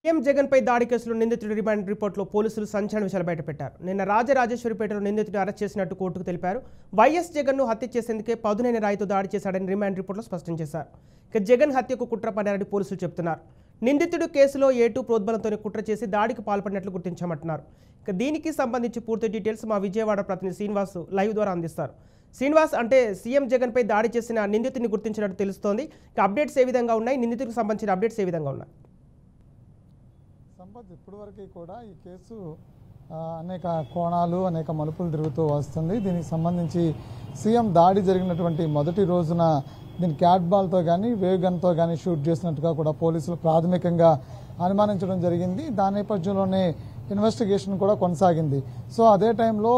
CM Jagan పై దాడి కేసులో నిందితుడి remand రిపోర్టులో పోలీసులు సంచలన విషయాలు బయటపెట్టారు. నిన్న రాజరాజేశ్వరిపేటలో నిందితుడిని అరెస్ట్ చేసినట్టు కోర్టుకు తెలిపారు. వైఎస్ జగన్ను హత్య చేసేందుకే పదునైన రాయితో దాడి చేశాడని రిమాండ్ రిపోర్టులో స్పష్టం చేశారు. ఇక జగన్ హత్యకు కుట్ర పన్నారని పోలీసులు చెబుతున్నారు. నిందితుడు కేసులో ఏటూ ప్రోద్బలంతోనే కుట్ర చేసి దాడికి పాల్పడినట్లు గుర్తించామంటున్నారు. ఇక దీనికి సంబంధించి పూర్తి డీటెయిల్స్ మా విజయవాడ ప్రతినిధి శ్రీనివాస్ లైవ్ ద్వారా అందిస్తారు. శ్రీనివాస్, అంటే సీఎం జగన్ పై దాడి చేసిన నిందితుడిని గుర్తించినట్టు తెలుస్తోంది. ఇక అప్డేట్స్ ఏ విధంగా ఉన్నాయి, నిందితుడికి సంబంధించిన అప్డేట్స్ ఏ విధంగా ఉన్నాయి? సంపత్, ఇప్పటివరకు కూడా ఈ కేసు అనేక కోణాలు అనేక మలుపులు తిరుగుతూ వస్తుంది. దీనికి సంబంధించి సీఎం దాడి జరిగినటువంటి మొదటి రోజున దీన్ని క్యాట్ బాల్తో కానీ వేవ్ గన్తో కానీ షూట్ చేసినట్టుగా కూడా పోలీసులు ప్రాథమికంగా అనుమానించడం జరిగింది. దాని నేపథ్యంలోనే ఇన్వెస్టిగేషన్ కూడా కొనసాగింది. సో అదే టైంలో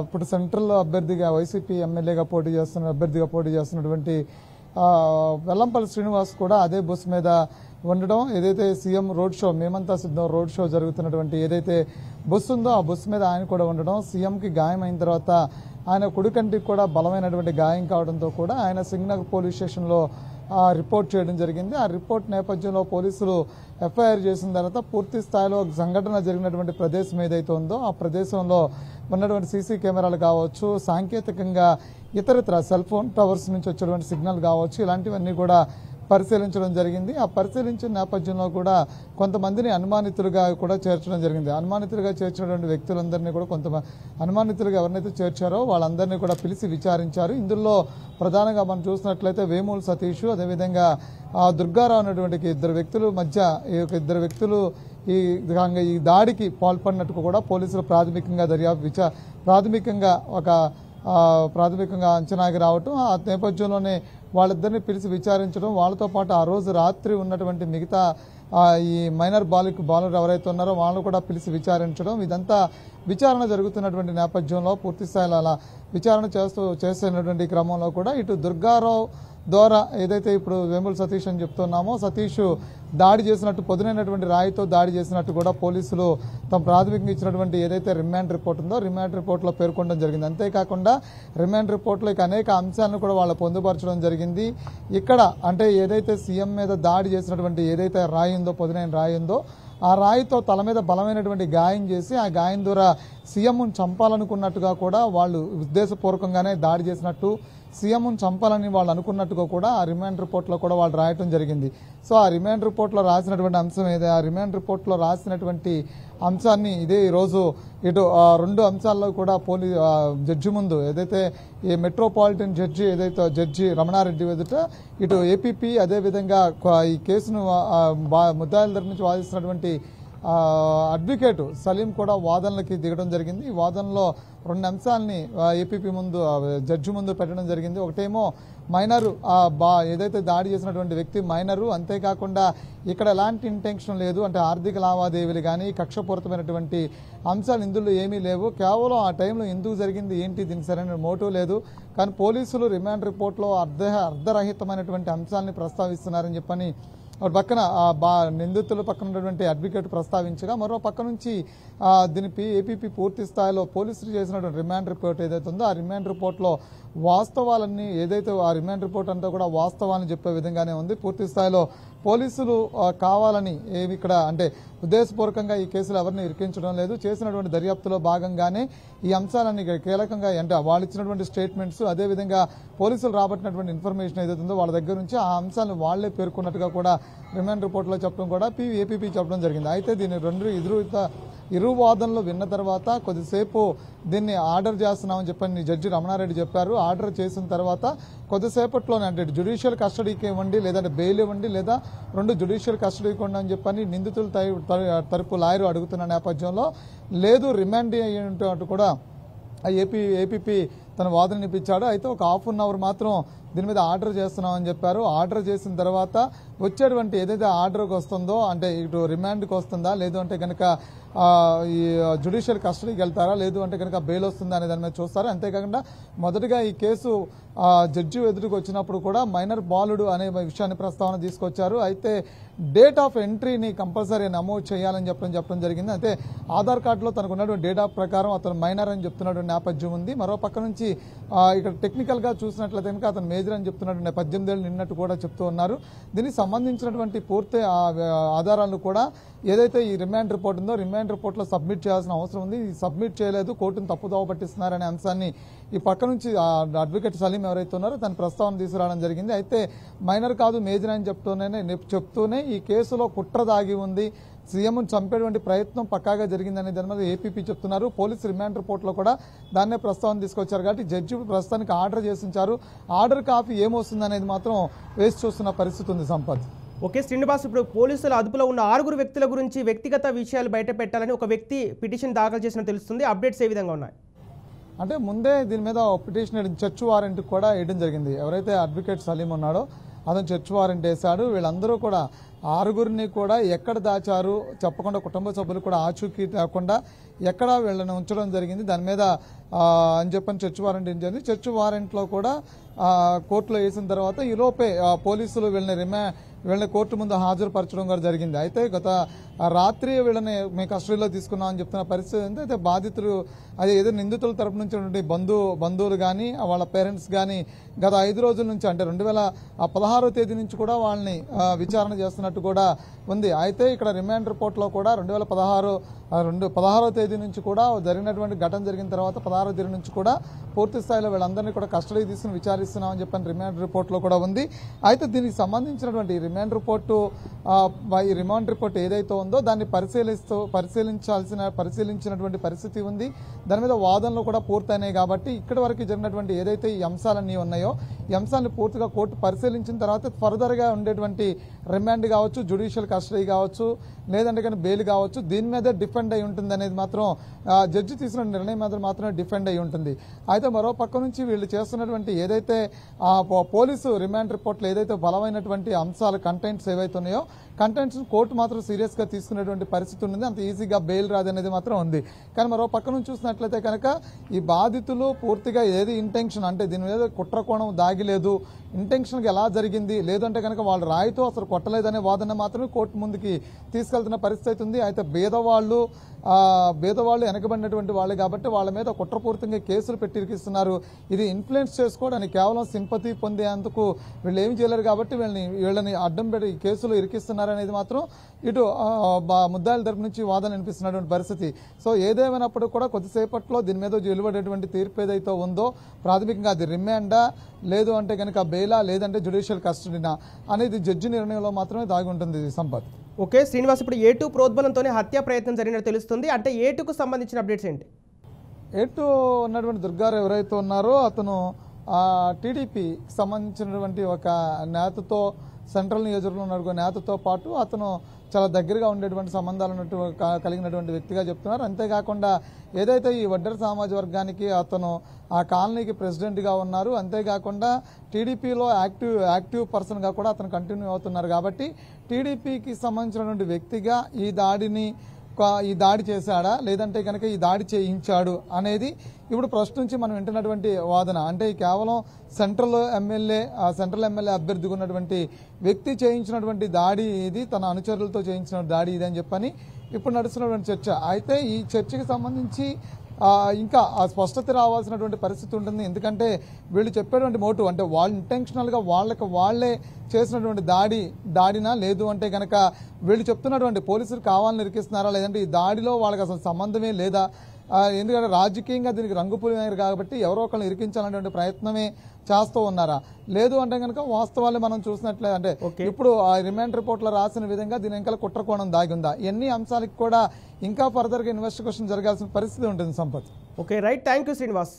ఇప్పుడు సెంట్రల్ అభ్యర్థిగా వైసీపీ ఎమ్మెల్యేగా అభ్యర్థిగా పోటీ చేస్తున్నటువంటి వెల్లంపల్లి శ్రీనివాస్ కూడా అదే బస్సు మీద ఉండడం, ఏదైతే సీఎం రోడ్ షో మేమంతా సిద్ధం రోడ్ షో జరుగుతున్నటువంటి ఏదైతే బస్సు ఉందో ఆ బస్సు మీద ఆయన కూడా ఉండడం, సీఎంకి గాయం అయిన తర్వాత ఆయన కుడికంటికి కూడా బలమైనటువంటి గాయం కావడంతో కూడా ఆయన సింగనగర్ పోలీస్ స్టేషన్లో రిపోర్ట్ చేయడం జరిగింది. ఆ రిపోర్ట్ నేపథ్యంలో పోలీసులు ఎఫ్ఐఆర్ చేసిన తర్వాత పూర్తి స్థాయిలో సంఘటన జరిగినటువంటి ప్రదేశం ఏదైతే ఉందో ఆ ప్రదేశంలో ఉన్నటువంటి సీసీ కెమెరాలు కావచ్చు, సాంకేతికంగా ఇతరత్ర సెల్ ఫోన్ టవర్స్ నుంచి వచ్చేటువంటి సిగ్నల్ కావచ్చు, ఇలాంటివన్నీ కూడా పరిశీలించడం జరిగింది. ఆ పరిశీలించిన నేపథ్యంలో కూడా కొంతమందిని అనుమానితులుగా కూడా చేర్చడం జరిగింది. అనుమానితులుగా చేర్చినటువంటి వ్యక్తులందరినీ కూడా అనుమానితులుగా ఎవరినైతే చేర్చారో వాళ్ళందరినీ కూడా పిలిచి విచారించారు. ఇందులో ప్రధానంగా మనం చూసినట్లయితే వేమూలు సతీష్, అదేవిధంగా దుర్గారావు అనేటువంటి ఇద్దరు వ్యక్తుల మధ్య ఇద్దరు వ్యక్తులు ఈ దాడికి పాల్పడినట్టు కూడా పోలీసులు ప్రాథమికంగా అంచనాకి రావటం, ఆ నేపథ్యంలోనే వాళ్ళిద్దరిని పిలిచి విచారించడం, వాళ్ళతో పాటు ఆ రోజు రాత్రి ఉన్నటువంటి మిగతా ఈ మైనర్ బాలర్ ఎవరైతే ఉన్నారో వాళ్ళు కూడా పిలిచి విచారించడం, ఇదంతా విచారణ జరుగుతున్నటువంటి నేపథ్యంలో పూర్తి స్థాయిలో అలా విచారణ చేస్తున్నటువంటి క్రమంలో కూడా ఇటు దుర్గారావు ద్వారా ఏదైతే ఇప్పుడు వేముల సతీష్ అని చెప్తున్నామో సతీష్ దాడి చేసినట్టు పొదునైనటువంటి రాయితో దాడి చేసినట్టు కూడా పోలీసులు తమ ప్రాథమికంగా ఇచ్చినటువంటి ఏదైతే రిమాండ్ రిపోర్ట్ ఉందో రిమాండ్ రిపోర్ట్లో పేర్కొనడం జరిగింది. అంతేకాకుండా రిమాండ్ రిపోర్ట్లో అనేక అంశాలను కూడా వాళ్ళు పొందుపరచడం జరిగింది. ఇక్కడ అంటే ఏదైతే సీఎం మీద దాడి చేసినటువంటి ఏదైతే రాయి ఉందో పొదునైన రాయి ఉందో ఆ రాయితో తల మీద బలమైనటువంటి గాయం చేసి ఆ గాయం ద్వారా సీఎంను చంపాలనుకున్నట్టుగా కూడా వాళ్ళు ఉద్దేశపూర్వకంగానే దాడి చేసినట్టు, సీఎంను చంపాలని వాళ్ళు అనుకున్నట్టుగా కూడా ఆ రిమాండ్ రిపోర్ట్లో కూడా వాళ్ళు రాయటం జరిగింది. సో ఆ రిమాండ్ రిపోర్ట్లో రాసినటువంటి అంశం ఏదే, ఆ రిమాండ్ రిపోర్ట్లో రాసినటువంటి అంశాన్ని ఇదే ఈరోజు ఇటు రెండు అంశాల్లో కూడా జడ్జి ముందు ఏదైతే ఈ మెట్రోపాలిటన్ జడ్జి రమణారెడ్డి ఎదుట ఇటు ఏపీపీ అదేవిధంగా ఈ కేసును ముద్దాయిల తరఫు నుంచి వాదిస్తున్నటువంటి అడ్వకేట్ సలీం కూడా వాదనలకి దిగడం జరిగింది. ఈ వాదనలో రెండు అంశాలని ఏపీపీ ముందు జడ్జి ముందు పెట్టడం జరిగింది. ఒకటేమో మైనరు ఏదైతే దాడి చేసినటువంటి వ్యక్తి మైనరు, అంతేకాకుండా ఇక్కడ ఎలాంటి ఇంటెన్షన్ లేదు, అంటే ఆర్థిక లావాదేవీలు కానీ కక్షపూరితమైనటువంటి అంశాలు ఇందులో ఏమీ లేవు, కేవలం ఆ టైంలో ఎందుకు జరిగింది ఏంటి దీనికి సరైన మోటివ్ లేదు, కానీ పోలీసులు రిమాండ్ రిపోర్ట్లో అర్ధరహితమైనటువంటి అంశాలని ప్రస్తావిస్తున్నారని చెప్పని ఒక పక్కన నిందితుల పక్కన ఉన్నటువంటి అడ్వకేట్ ప్రస్తావించగా, మరో పక్క నుంచి దీని ఏపీపీ పూర్తి స్థాయిలో పోలీసులు చేసినటువంటి రిమాండ్ రిపోర్ట్ ఏదైతే ఉందో ఆ రిమాండ్ రిపోర్ట్లో వాస్తవాలన్నీ ఏదైతే ఆ రిమాండ్ రిపోర్ట్ అంతా కూడా వాస్తవాన్ని చెప్పే విధంగానే ఉంది. పూర్తి స్థాయిలో పోలీసులు కావాలని ఇక్కడ అంటే ఉద్దేశపూర్వకంగా ఈ కేసులు ఎవరిని ఇరికించడం లేదు, చేసినటువంటి దర్యాప్తులో భాగంగానే ఈ అంశాలన్నీ కీలకంగా అంటే వాళ్ళు ఇచ్చినటువంటి స్టేట్మెంట్స్ అదేవిధంగా పోలీసులు రాబట్టినటువంటి ఇన్ఫర్మేషన్ ఏదైతే ఉందో వాళ్ళ దగ్గర నుంచి ఆ అంశాలను వాళ్లే పేర్కొన్నట్టుగా కూడా రిమాండ్ రిపోర్ట్లో చెప్పడం కూడా ఏపీపీ చెప్పడం జరిగింది. అయితే దీన్ని ఇరు వాదనలు విన్న తర్వాత కొద్దిసేపు దీన్ని ఆర్డర్ చేస్తున్నామని చెప్పని జడ్జి రమణారెడ్డి చెప్పారు. ఆర్డర్ చేసిన తర్వాత కొద్దిసేపట్లోనే అంటే జ్యుడిషియల్ కస్టడీకి ఇవ్వండి, లేదంటే బెయిల్ ఇవ్వండి, లేదా రెండు జ్యుడిషియల్ కస్టడీకి ఇవ్వండి అని చెప్పని నిందితుల తరపు లాయర్ అడుగుతున్న నేపథ్యంలో లేదు రిమాండ్ అయ్యేటట్టు కూడా ఏపీపీ తన వాదన వినిపించాడు. అయితే ఒక ½ అవర్ మాత్రం దీని మీద ఆర్డర్ చేస్తున్నామని చెప్పారు. ఆర్డర్ చేసిన తర్వాత వచ్చేటువంటి ఏదైతే ఆర్డర్కి వస్తుందో అంటే ఇటు రిమాండ్కి వస్తుందా, లేదు అంటే కనుక ఈ జ్యుడిషియల్ కస్టడీకి వెళ్తారా, లేదు అంటే కనుక బెయిల్ వస్తుందా అనే దాని మీద చూస్తారు. అంతేకాకుండా మొదటిగా ఈ కేసు జడ్జి ఎదురుకు వచ్చినప్పుడు కూడా మైనర్ బాలుడు అనే విషయాన్ని ప్రస్తావన తీసుకొచ్చారు. అయితే డేట్ ఆఫ్ ఎంట్రీని కంపల్సరీ నమోదు చేయాలని చెప్పడం జరిగింది. అయితే ఆధార్ కార్డులో తనకు ఉన్నటువంటి డేట్ ఆఫ్ ప్రకారం అతను మైనర్ అని చెప్తున్నటువంటి నేపథ్యం ఉంది. మరో పక్క నుంచి ఇక్కడ టెక్నికల్గా చూసినట్లయితే కనుక అతను మేజర్ అని చెప్తున్నటువంటి 18 ఏళ్ళు నిన్నట్టు కూడా చెప్తూ ఉన్నారు. దీనికి సంబంధించినటువంటి పూర్తి ఆధారాలను కూడా ఏదైతే ఈ రిమాండ్ రిపోర్ట్ ఉందో రిమాండ్ రిపోర్ట్లో సబ్మిట్ చేయాల్సిన అవసరం ఉంది. ఈ సబ్మిట్ చేయలేదు, కోర్టును తప్పుదోవ పట్టిస్తున్నారనే అంశాన్ని ఈ పక్క నుంచి అడ్వకేట్ సలీం ఎవరైతే ఉన్నారో తన ప్రస్తావన తీసుకురావడం జరిగింది. అయితే మైనర్ కాదు మేజర్ అని చెప్తూనే ఈ కేసులో కుట్ర దాగి ఉంది, సీఎంను చంపేటువంటి ప్రయత్నం పక్కాగా జరిగిందనే దాని మీద ఏపీపీ చెప్తున్నారు. పోలీసు రిమాండ్ రిపోర్ట్లో కూడా దాన్నే ప్రస్తావన తీసుకొచ్చారు. కాబట్టి జడ్జి ప్రస్తుతానికి ఆర్డర్ చేసించారు. ఆర్డర్ కాపీ ఏమొస్తుంది అనేది మాత్రం వేసి చూస్తున్న పరిస్థితి ఉంది సంపత్. ఓకే శ్రీనివాస్, ఇప్పుడు పోలీసుల అదుపులో ఉన్న 6 వ్యక్తుల గురించి వ్యక్తిగత విషయాలు బయట పెట్టాలని ఒక వ్యక్తి పిటిషన్ దాఖలు చేసినట్టు తెలుస్తుంది. అప్డేట్స్ ఏ విధంగా ఉన్నాయి? అంటే ముందే దీని మీద పిటిషన్ చర్చ్ వారెంట్ కూడా వేయడం జరిగింది. ఎవరైతే అడ్వకేట్ సలీం ఉన్నాడో అతను చర్చ్ వారెంట్ వేశాడు. వీళ్ళందరూ కూడా 6 కూడా ఎక్కడ దాచారు చెప్పకుండా, కుటుంబ సభ్యులు కూడా ఆచూకీ లేకుండా ఎక్కడ వీళ్ళని ఉంచడం జరిగింది. దాని మీద అని చెప్పని చర్చ్ వారెంట్ ఏం జరిగింది. చర్చ్ వారెంట్లో కూడా కోర్టులో వేసిన తర్వాత ఈలోపే పోలీసులు వీళ్ళని కోర్టు ముందు హాజరుపరచడం కూడా జరిగింది. అయితే గత రాత్రి వీళ్ళని మేము కస్టడీలో తీసుకున్నామని చెప్తున్న పరిస్థితి ఉంది. అయితే బాధితులు అదే ఏదో నిందితుల తరపు నుంచి బంధువులు కానీ వాళ్ళ పేరెంట్స్ కానీ గత 5 రోజుల నుంచి అంటే 2016వ తేదీ నుంచి కూడా వాళ్ళని విచారణ చేస్తున్నట్టు కూడా ఉంది. అయితే ఇక్కడ రిమాండ్ రిపోర్ట్లో కూడా 2016వ తేదీ నుంచి కూడా జరిగినటువంటి ఘటన జరిగిన తర్వాత 16వ తేదీ నుంచి కూడా పూర్తి స్థాయిలో వీళ్ళందరినీ కూడా కస్టడీ తీసుకుని విచారిస్తున్నామని చెప్పని రిమాండ్ రిపోర్ట్లో కూడా ఉంది. అయితే దీనికి సంబంధించినటువంటి రిమాండ్ రిపోర్ట్ ఏదైతే ఉందో దాన్ని పరిశీలించినటువంటి పరిస్థితి ఉంది. దాని మీద వాదనలు కూడా పూర్తయినాయి. కాబట్టి ఇక్కడి వరకు జరిగినటువంటి ఏదైతే ఈ అంశాలన్నీ ఉన్నాయో ఈ అంశాలను పూర్తిగా కోర్టు పరిశీలించిన తర్వాత ఫర్దర్గా ఉండేటువంటి రిమాండ్ కావచ్చు, జ్యుడిషియల్ కస్టడీ కావచ్చు, లేదంటే కానీ బెయిల్ కావచ్చు, దీని మీదే డిపెండ్ అయి ఉంటుంది అనేది మాత్రం జడ్జి తీసుకున్న నిర్ణయం మీద మాత్రమే డిపెండ్ అయి ఉంటుంది. అయితే మరో పక్క నుంచి వీళ్ళు చేస్తున్నటువంటి ఏదైతే పోలీసు రిమాండ్ రిపోర్ట్లో ఏదైతే బలమైనటువంటి అంశాలు కంటెంట్స్ ఏవైతే ఉన్నాయో కంటెంట్స్ కోర్టు మాత్రం సీరియస్గా తీసుకునేటువంటి పరిస్థితి ఉంది. అంత ఈజీగా బెయిల్ రాదనేది మాత్రం ఉంది. కానీ మరో పక్క నుంచి చూసినట్లయితే కనుక ఈ బాధితులు పూర్తిగా ఏది ఇంటెన్షన్ అంటే దీని మీద కుట్ర కోణం దాగిలేదు, ఇంటెన్షన్గా ఎలా జరిగింది, లేదంటే కనుక వాళ్ళు రాయితో అసలు కొట్టలేదనే వాదన మాత్రమే కోర్టు ముందుకి తీసుకెళ్తున్న పరిస్థితి ఉంది. అయితే పేదవాళ్ళు వెనకబడినటువంటి వాళ్ళు కాబట్టి వాళ్ళ మీద కుట్రపూరితంగా కేసులు పెట్టి ఇరికిస్తున్నారు. ఇది ఇన్ఫ్లుయెన్స్ చేసుకోవడానికి కేవలం సింపతి పొందేందుకు వీళ్ళు ఏమి చేయలేరు కాబట్టి వీళ్ళని అడ్డం పెట్టి కేసులు ఇరికిస్తున్నారు అనేది మాత్రం ఇటు ముద్దాయిల తరపు నుంచి వాదన వినిపిస్తున్నటువంటి పరిస్థితి. సో ఏదేమైనప్పుడు కూడా కొద్దిసేపట్లో దీని మీద వెలువడేటువంటి తీర్పు ఏదైతే ఉందో ప్రాథమికంగా అది రిమాండా, లేదు అంటే కనుక బెయిలా, లేదంటే జ్యుడిషియల్ కస్టడీనా అనేది జడ్జి నిర్ణయంలో మాత్రమే దాగి ఉంటుంది సంపత్. ఓకే శ్రీనివాస్, ఇప్పుడు A2 ప్రోద్బలంతోనే హత్యా ప్రయత్నం జరిగినట్టు తెలుస్తుంది. అంటే A2కు సంబంధించిన అప్డేట్స్ ఏంటి? A2 ఉన్నటువంటి దుర్గారావు ఎవరైతే ఉన్నారో అతను టీడీపీకి సంబంధించినటువంటి ఒక నేతతో సెంట్రల్ నియోజకవర్గంలో ఉన్న నేతతో పాటు అతను చాలా దగ్గరగా ఉండేటువంటి సంబంధాలు కలిగినటువంటి వ్యక్తిగా చెప్తున్నారు. అంతేకాకుండా ఏదైతే ఈ వడ్డెర సమాజ వర్గానికి అతను ఆ కాలనీకి ప్రెసిడెంట్గా ఉన్నారు, అంతేకాకుండా టీడీపీలో యాక్టివ్ పర్సన్గా కూడా అతను కంటిన్యూ అవుతున్నారు. కాబట్టి టీడీపీకి సంబంధించినటువంటి వ్యక్తిగా ఈ దాడి చేశాడా, లేదంటే కనుక ఈ దాడి చేయించాడు అనేది ఇప్పుడు ప్రస్తుతం నుంచి మనం వింటున్నటువంటి వాదన. అంటే కేవలం సెంట్రల్ ఎమ్మెల్యే అభ్యర్థిగా ఉన్నటువంటి వ్యక్తి చేయించినటువంటి దాడి ఇది, తన అనుచరులతో చేయించిన దాడి ఇది అని చెప్పని ఇప్పుడు నడుస్తున్నటువంటి చర్చ. అయితే ఈ చర్చకి సంబంధించి ఇంకా స్పష్టత రావాల్సినటువంటి పరిస్థితి ఉంటుంది. ఎందుకంటే వీళ్ళు చెప్పేటువంటి మోటివ్ అంటే వాళ్ళు ఇంటెన్షనల్గా వాళ్ళే చేసినటువంటి దాడినా, లేదు అంటే కనుక వీళ్ళు చెప్తున్నటువంటి పోలీసులు కావాలని ఇరికిస్తున్నారా, లేదంటే ఈ దాడిలో వాళ్ళకి అసలు సంబంధమే లేదా, ఎందుకంటే రాజకీయంగా దీనికి రంగుపూయరు కాబట్టి ఎవరో ఒకరిని ఇరికించాలనేటువంటి ప్రయత్నమే చేస్తూ ఉన్నారా, లేదు అంటే కనుక వాస్తవాలు మనం చూసినట్లే అంటే ఇప్పుడు ఆ రిమాండ్ రిపోర్ట్లో రాసిన విధంగా దీని ఇంకా కుట్రకోణం దాగి ఉందా, ఎన్ని అంశాలకు కూడా ఇంకా ఫర్దర్గా ఇన్వెస్టిగేషన్ జరగాల్సిన పరిస్థితి ఉంటుంది Sampath. Okay right, thank you Srinivas.